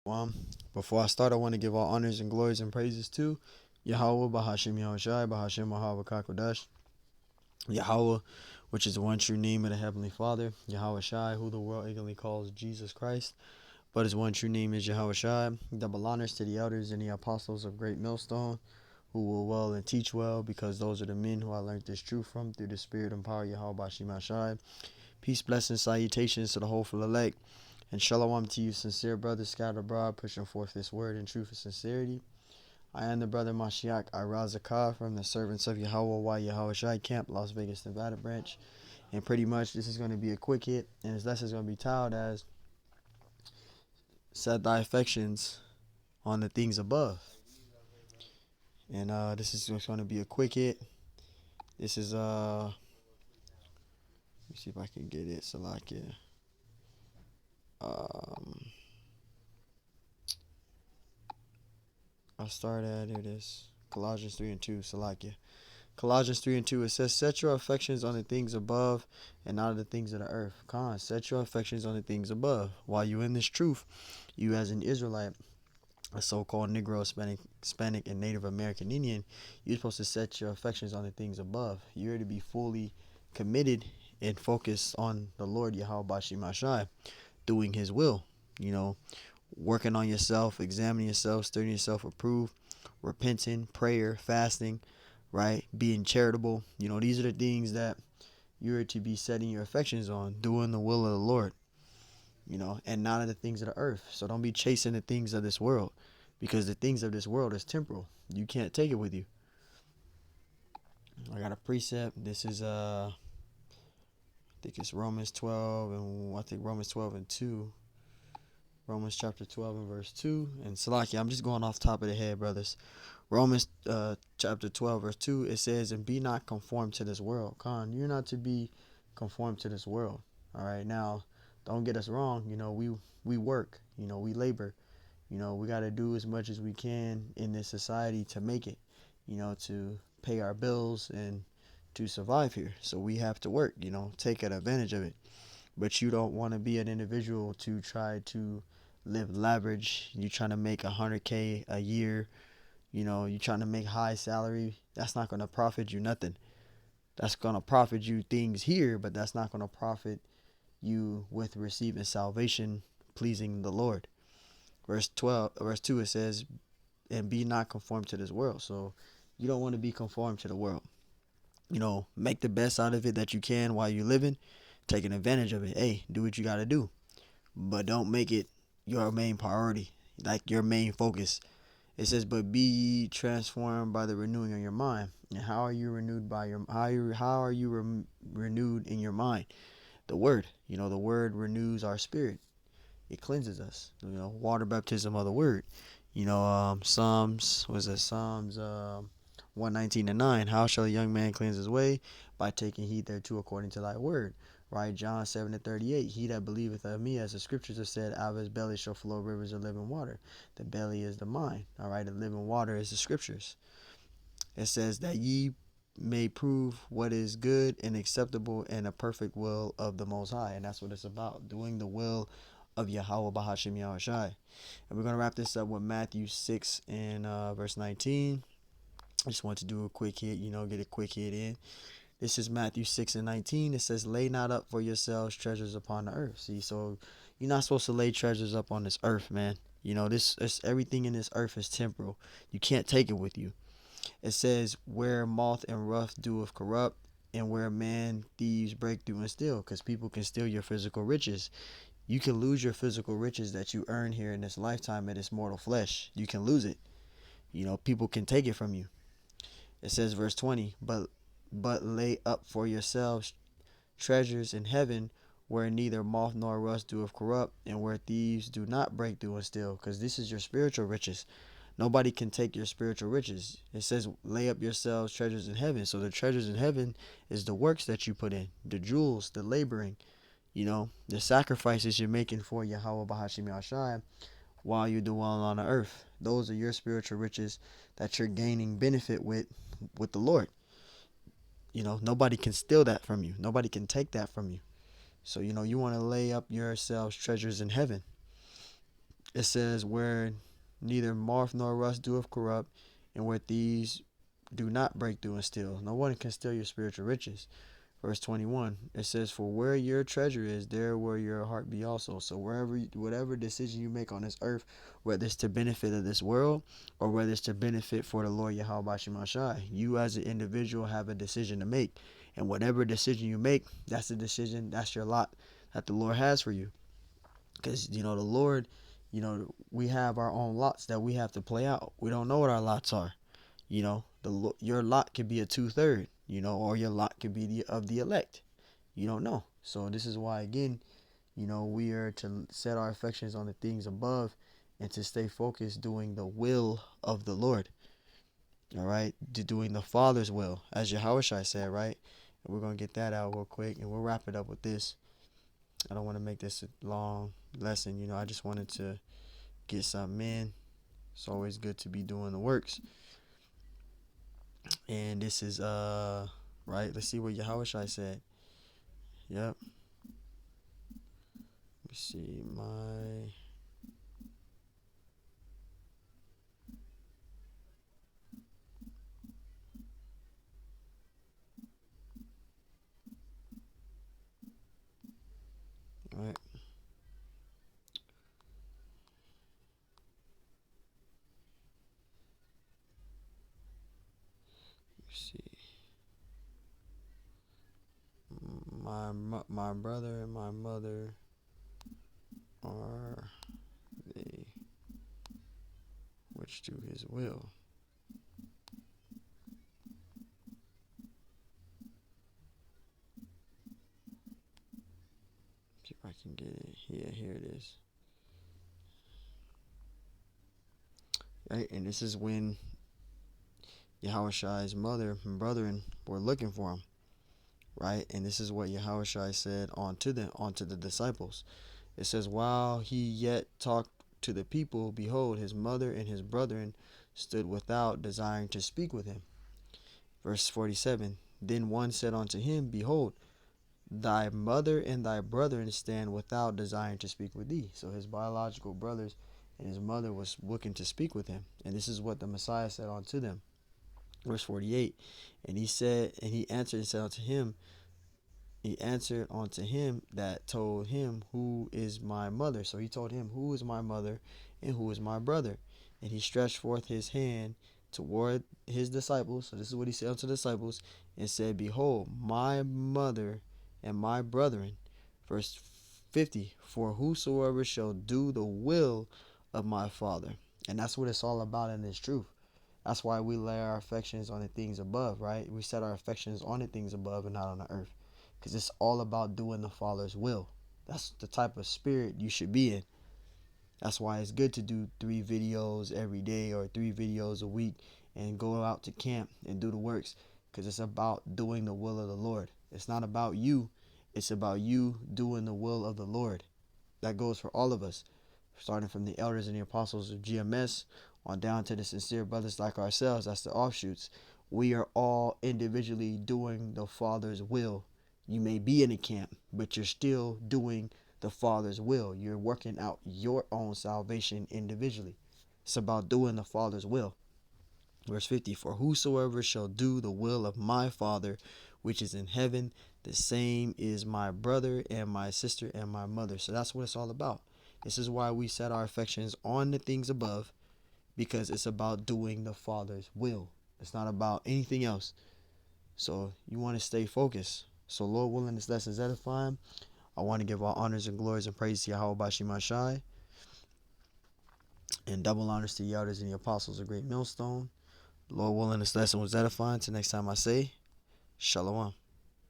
Um, Before I start, I want to give all honors and glories and praises to Yahweh, Bahashim Yahushai, Bahashim Mahawa Kakodash, Yahweh, which is the one true name of the Heavenly Father, Yahweh Shai, who the world ignorantly calls Jesus Christ, but his one true name is Yahweh Shai. Double honors to the elders and the apostles of Great Millstone, who will well and teach well, because those are the men who I learned this truth from through the Spirit and power of Yahweh Bashim Shai. Peace, blessings, salutations to the hopeful elect. And shalom to you, sincere brothers scattered abroad, pushing forth this word in truth and sincerity. I am the brother Mashiach Irazakah from the Servants of Yahweh Y Yahweh Shai Camp, Las Vegas, Nevada branch. And pretty much this is going to be a quick hit, and this lesson is going to be titled as Set Thy Affections on the Things Above. And this is just going to be a quick hit. This is, let me see if I can get it, Salakia. I'll start at, here it is, Colossians 3 and 2, Salakia. Colossians 3 and 2, it says, set your affections on the things above and not on the things of the earth. Set your affections on the things above. While you're in this truth, you as an Israelite, a so-called Negro, Hispanic, and Native American Indian, you're supposed to set your affections on the things above. You're to be fully committed and focused on the Lord Yahweh Bashim Ashai, doing his will, working on yourself, examining yourself, studying yourself, approve, repenting, prayer, fasting, right? Being charitable. These are the things that you're to be setting your affections on, doing the will of the Lord, and not of the things of the earth. So don't be chasing the things of this world, because the things of this world is temporal. You can't take it with you. I got a precept. This is I think it's Romans 12 and I think Romans 12 and 2. Romans chapter 12 and verse 2. And Salakia, I'm just going off the top of the head, brothers. Romans chapter 12 verse 2, it says, and be not conformed to this world. You're not to be conformed to this world. All right, now don't get us wrong. We work, we labor, we got to do as much as we can in this society to make it, to pay our bills and to survive here. So we have to work, take advantage of it. But you don't want to be an individual to try to live leverage. You trying to make 100K a year. You trying to make high salary. That's not going to profit you nothing. That's going to profit you things here, but that's not going to profit you with receiving salvation, pleasing the Lord. Verse 2, it says, and be not conformed to this world. So you don't want to be conformed to the world. Make the best out of it that you can while you're living, taking advantage of it. Hey, do what you got to do, but don't make it your main priority, like your main focus. It says, but be ye transformed by the renewing of your mind. And how are you renewed by your renewed in your mind? The word. The word renews our spirit. It cleanses us. Water baptism of the word. Psalms 119 and 9. How shall a young man cleanse his way? By taking heed thereto according to thy word. Right, John 7 and 38. He that believeth of me, as the scriptures have said, out of his belly shall flow rivers of living water. The belly is the mind. All right, the living water is the scriptures. It says that ye may prove what is good and acceptable and a perfect will of the Most High. And that's what it's about, doing the will of Yahweh Bahashim Yahushai. And we're going to wrap this up with Matthew 6 and verse 19. I just want to do a quick hit, get a quick hit in. This is Matthew 6 and 19. It says, lay not up for yourselves treasures upon the earth. See, so you're not supposed to lay treasures up on this earth, man. Everything in this earth is temporal. You can't take it with you. It says, where moth and rust doeth corrupt, and where man thieves break through and steal, because people can steal your physical riches. You can lose your physical riches that you earn here in this lifetime in this mortal flesh. You can lose it. People can take it from you. It says, verse 20, but lay up for yourselves treasures in heaven, where neither moth nor rust doeth corrupt, and where thieves do not break through and steal, because this is your spiritual riches. Nobody can take your spiritual riches. It says, lay up yourselves treasures in heaven. So the treasures in heaven is the works that you put in, the jewels, the laboring, the sacrifices you're making for Yahweh Bahashim Yahshai while you're dwelling on the earth. Those are your spiritual riches that you're gaining benefit with the Lord. Nobody can steal that from you. Nobody can take that from you. So, you want to lay up yourselves treasures in heaven. It says, where neither moth nor rust doeth corrupt, and where thieves do not break through and steal. No one can steal your spiritual riches. Verse 21, it says, for where your treasure is, there will your heart be also. So whatever decision you make on this earth, whether it's to benefit of this world or whether it's to benefit for the Lord Yahweh Shemashai, you as an individual have a decision to make. And whatever decision you make, that's the decision, that's your lot that the Lord has for you. Because, the Lord, we have our own lots that we have to play out. We don't know what our lots are. Your lot could be a 2/3, or your lot could be of the elect. You don't know. So this is why, again, we are to set our affections on the things above and to stay focused doing the will of the Lord. All right, doing the Father's will, as Yahushua said, right? And we're gonna get that out real quick, and we'll wrap it up with this. I don't want to make this a long lesson. I just wanted to get something in. It's always good to be doing the works. And this is right. Let's see what Yahushua said. Yep. Let me see my. Right. Let's see. My brother and my mother are they which do his will. See if I can get it. Yeah, here it is. Right, and this is when Yahushua's mother and brethren were looking for him. Right, and this is what Yahushua said onto the disciples. It says, while he yet talked to the people, behold, his mother and his brethren stood without, desiring to speak with him. Verse 47, then one said unto him, behold, thy mother and thy brethren stand without, desiring to speak with thee. So his biological brothers and his mother was looking to speak with him. And this is what the Messiah said unto them. Verse 48, and he answered and said unto him, he answered unto him that told him, who is my mother? So he told him, who is my mother and who is my brother? And he stretched forth his hand toward his disciples. So this is what he said unto the disciples, and said, behold, my mother and my brethren. Verse 50, for whosoever shall do the will of my Father. And that's what it's all about in this truth. That's why we lay our affections on the things above, right? We set our affections on the things above and not on the earth. Because it's all about doing the Father's will. That's the type of spirit you should be in. That's why it's good to do 3 videos every day or 3 videos a week and go out to camp and do the works. Because it's about doing the will of the Lord. It's not about you. It's about you doing the will of the Lord. That goes for all of us. Starting from the elders and the apostles of GMS on down to the sincere brothers like ourselves. That's the offshoots. We are all individually doing the Father's will. You may be in a camp, but you're still doing the Father's will. You're working out your own salvation individually. It's about doing the Father's will. Verse 50, for whosoever shall do the will of my Father, which is in heaven, the same is my brother and my sister and my mother. So that's what it's all about. This is why we set our affections on the things above, because it's about doing the Father's will. It's not about anything else. So you want to stay focused. So Lord willing, this lesson is edifying. I want to give all honors and glories and praise to Yahweh Bashim Mashai, and double honors to the elders and the apostles of Great Millstone. Lord willing, this lesson was edifying. Till next time I say, Shalom.